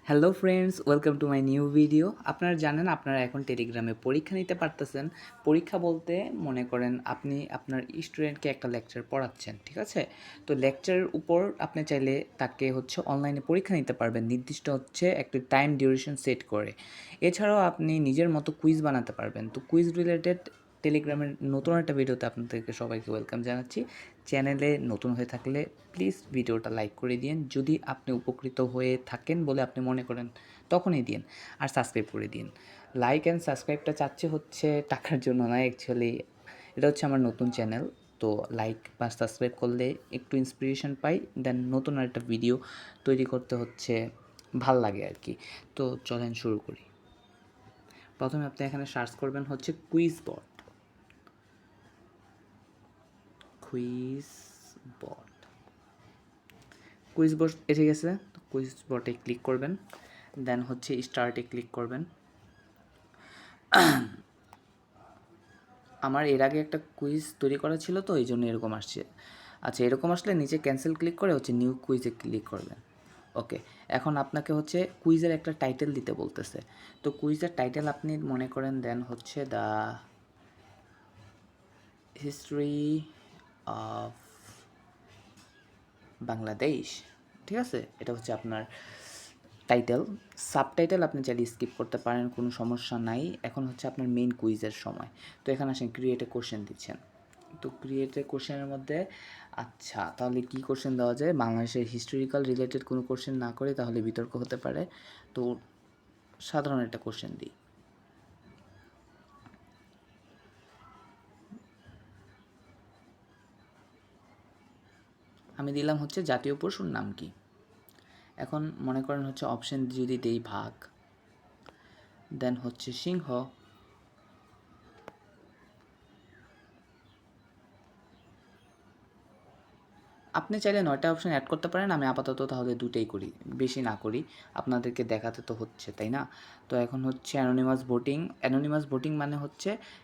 Hello friends, welcome to my new video. আপনারা জানেন আপনারা এখন টেলিগ্রামে পরীক্ষা নিতে পারতেছেন। পরীক্ষা বলতে মনে করেন আপনি আপনার স্টুডেন্টকে একটা লেকচার পড়াচ্ছেন, ঠিক আছে? তো লেকচারের উপর আপনি চাইলে তাকে অনলাইনে পরীক্ষা নিতে পারবেন, নির্দিষ্ট একটা টাইম ডিউরেশন সেট করে। এছাড়াও আপনি নিজের মতো কুইজ বানাতে পারবেন। তো কুইজ রিলেটেড টেলিগ্রামের নতুন একটা ভিডিওতে আপনাদেরকে সবাইকে ওয়েলকাম জানাচ্ছি। চ্যানেলে নতুন হয়ে থাকলে প্লিজ ভিডিওটা লাইক করে দিন, যদি আপনি উপকৃত হয়ে থাকেন বলে আপনি মনে করেন তখনই দিন, আর সাবস্ক্রাইব করে দিন। লাইক অ্যান্ড সাবস্ক্রাইবটা চাচ্ছে টাকার জন্য না, অ্যাকচুয়ালি এটা হচ্ছে আমার নতুন চ্যানেল। তো লাইক বা সাবস্ক্রাইব করলে একটু ইন্সপিরেশন পাই, দেন নতুন আরেকটা ভিডিও তৈরি করতে ভাল লাগে আর কি। তো চলেন শুরু করি। প্রথমে আপনি এখানে সার্চ করবেন কুইজ বট। কুইজ বট কুইজ বট এসে গেছে। কুইজ বটে ক্লিক করবেন, দেন স্টার্টে ক্লিক করবেন। আমার এর আগে একটা কুইজ তৈরি করা ছিল, তো এই জন্য এরকম আসছে। আচ্ছা, এরকম আসলে নিচে ক্যান্সেল ক্লিক করে নিউ কুইজে ক্লিক করবেন। ওকে, এখন আপনাকে কুইজের একটা টাইটেল দিতে বলতেছে। তো কুইজের টাইটেল আপনি মনে করেন দেন দ্য হিস্ট্রি অফ বাংলাদেশ, ঠিক আছে? এটা আপনার টাইটেল। সাবটাইটেল আপনি চাইলে স্কিপ করতে পারেন, কোনো সমস্যা নাই। এখন আপনার মেইন কুইজের সময়। তো এখানে আসেন ক্রিয়েট এ কোশ্চেন দিচ্ছেন। তো ক্রিয়েট এ কোশ্চেনের মধ্যে আচ্ছা, তাহলে কী কোশ্চেন দেওয়া যায়? বাংলাদেশের হিস্টোরিক্যাল রিলেটেড কোনো কোশ্চেন না করে, তাহলে বিতর্ক হতে পারে। তো সাধারণ একটা কোশ্চেন দিই। আমি দিলাম জাতীয় পশুর নাম কি? এখন মনে করেন অপশন যদি দেই ভাগ, দেন সিংহ, আপনি চাইলে 9টা অপশন অ্যাড করতে পারেন। আমি আপাতত তাহলে 2টাই করি, বেশি না করি, আপনাদেরকে দেখাতে তো হচ্ছে, তাই না? তো এখন অ্যানোনিমাস ভোটিং। অ্যানোনিমাস ভোটিং মানে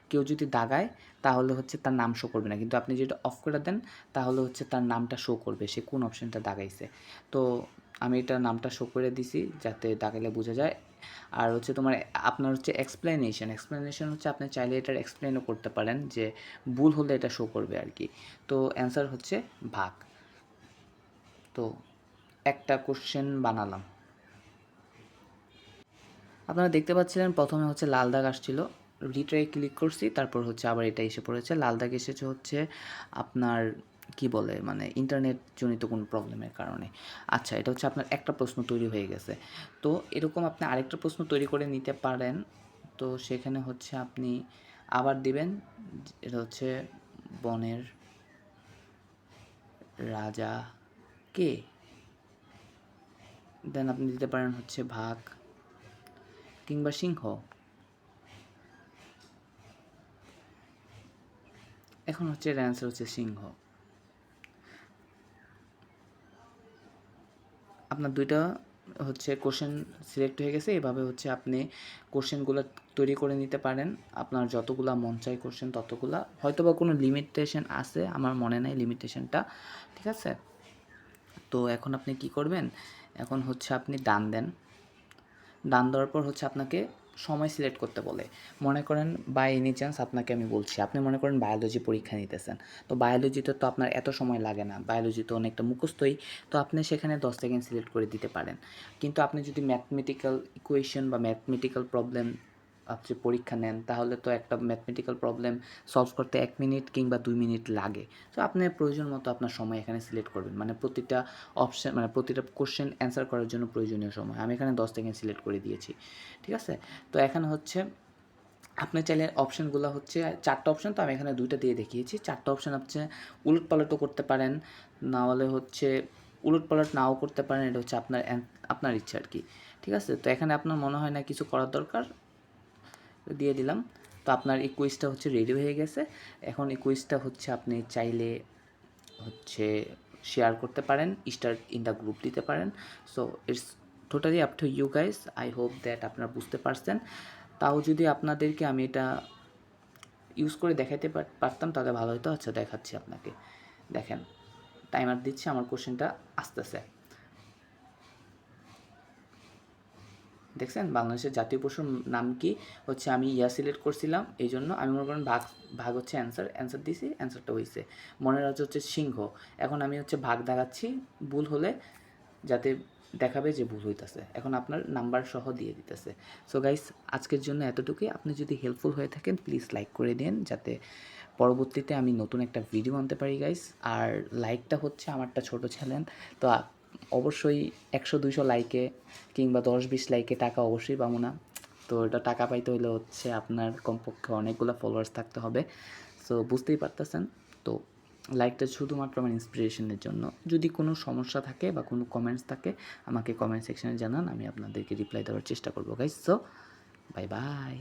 কেউ যদি দাগায় তাহলে তার নাম শো করবে না, কিন্তু আপনি যেটা অফ করে দেন তাহলে তার নামটা শো করবে, সে কোন অপশনটা দাগাইছে। তো আমি এটা নামটা শো করে দিছি যাতে দাগাইলে বোঝা যায়। আর তোমার আপনার এক্সপ্লেনেশন আপনি চাইলে এটার এক্সপ্লেনও করতে পারেন, যে ভুল হলে এটা শো করবে আর কি। তো অ্যান্সার ভাগ। তো একটা কোশ্চেন বানালাম। আপনারা দেখতে পাচ্ছিলেন প্রথমে লাল দাগ আসছিল, রিট্রাই ক্লিক করছি, তারপর আবার এটা এসে পড়েছে। লাল দাগ এসেছে আপনার কি বলে মানে ইন্টারনেট জনিত কোনো প্রবলেমের কারণে। আচ্ছা, এটা আপনার একটা প্রশ্ন তৈরি হয়ে গেছে। তো এরকম আপনি আরেকটা প্রশ্ন তৈরি করে নিতে পারেন। তো সেখানে আপনি আবার দিবেন, এটা বনের রাজা কে? দেন আপনি দিতে পারেন ভাগ কিংবা সিংহ। এখন এর অ্যান্সার সিংহ। আপনার 2টা কোশ্চেন সিলেক্ট হয়ে গেছে। এভাবে আপনি কোশ্চেনগুলো তৈরি করে নিতে পারেন, আপনার যতগুলা মন চায় কোশ্চেন ততগুলা। হয়তোবা কোনো লিমিটেশন আছে, আমার মনে নাই লিমিটেশনটা, ঠিক আছে? তো এখন আপনি কি করবেন? এখন আপনি ডান দেন। ডান দেওয়ার পর আপনাকে সময় সিলেক্ট করতে বলে। মনে করেন বাই এনি চান্স আপনাকে আমি বলছি, আপনি মনে করেন বায়োলজি পরীক্ষা নিতেছেন। তো বায়োলজিতে তো আপনার এত সময় লাগে না, বায়োলজি তো অনেকটা মুখস্থই। তো আপনি সেখানে 10 সেকেন্ড সিলেক্ট করে দিতে পারেন। কিন্তু আপনি যদি ম্যাথমেটিক্যাল ইকুয়েশন বা ম্যাথমেটিক্যাল প্রবলেম আপনি পরীক্ষা নেন, তাহলে তো একটা ম্যাথমেটিক্যাল প্রবলেম সলভ করতে 1 মিনিট কিংবা 2 মিনিট লাগে। তো আপনি প্রয়োজন মতো আপনার সময় এখানে সিলেক্ট করবেন, মানে প্রতিটা অপশান মানে প্রতিটা কোশ্চেন অ্যান্সার করার জন্য প্রয়োজনীয় সময় আমি এখানে 10 সেকেন্ড সিলেক্ট করে দিয়েছি, ঠিক আছে? তো এখানে আপনি চাইলে অপশানগুলো 4টা অপশান, তো আমি এখানে 2টা দিয়ে দেখিয়েছি। 4টা অপশান আপনি উলটপালটও করতে পারেন, না হলে উলটপালট নাও করতে পারেন। এটা আপনার আপনার ইচ্ছা আর কি, ঠিক আছে? তো এখানে আপনার মনে হয় না কিছু করার দরকার, দিয়ে দিলাম। তো আপনার এই কুইজটা রেডি হয়ে গেছে। এখন এই কুইজটা আপনি চাইলে শেয়ার করতে পারেন, স্টার্ট ইন দ্য গ্রুপ দিতে পারেন। So it's totally up to you guys. I hope that আপনারা বুঝতে পারছেন। তাও যদি আপনাদেরকে আমি এটা ইউজ করে দেখাতে পারতাম তাহলে ভালো হতো। আচ্ছা, দেখাচ্ছি আপনাকে, দেখেন টাইমার দিচ্ছি, আমার কোশ্চেনটা আসতেছে। দেখছেন বাংলাদেশের জাতীয় পশুর নাম কি হচ্ছে আমি ইয়া সিলেক্ট করছিলাম, এই জন্য আমি মনে করেন ভাগ ভাগ হচ্ছে অ্যান্সার দিছি, অ্যান্সারটা হয়েছে। মনের রাজ্য হচ্ছে সিংহ, এখন আমি হচ্ছে ভাগ দাগাচ্ছি, ভুল হলে যাতে দেখাবে যে ভুল হইতেছে, এখন আপনার নাম্বার সহ দিয়ে দিতেছে। সো গাইস, আজকের জন্য এতটুকুই। আপনি যদি হেল্পফুল হয়ে থাকেন প্লিজ লাইক করে দিন, যাতে পরবর্তীতে আমি নতুন একটা ভিডিও আনতে পারি গাইস। আর লাইকটা হচ্ছে আমারটা ছোট চ্যানেল, তো অবশ্যই 100-200 লাইকে কিংবা 10-20 লাইকে টাকা অবশ্যই পাবো না। তো এটা টাকা পাইতে হলে হচ্ছে আপনার কমপক্ষে অনেকগুলো ফলোয়ার্স থাকতে হবে। সো বুঝতেই পারতেছেন। তো লাইকটা শুধুমাত্র আমার ইন্সপিরেশনের জন্য। যদি কোনো সমস্যা থাকে বা কোনো কমেন্টস থাকে আমাকে কমেন্ট সেকশনে জানান, আমি আপনাদেরকে রিপ্লাই দেওয়ার চেষ্টা করবো গাইস। So bye bye.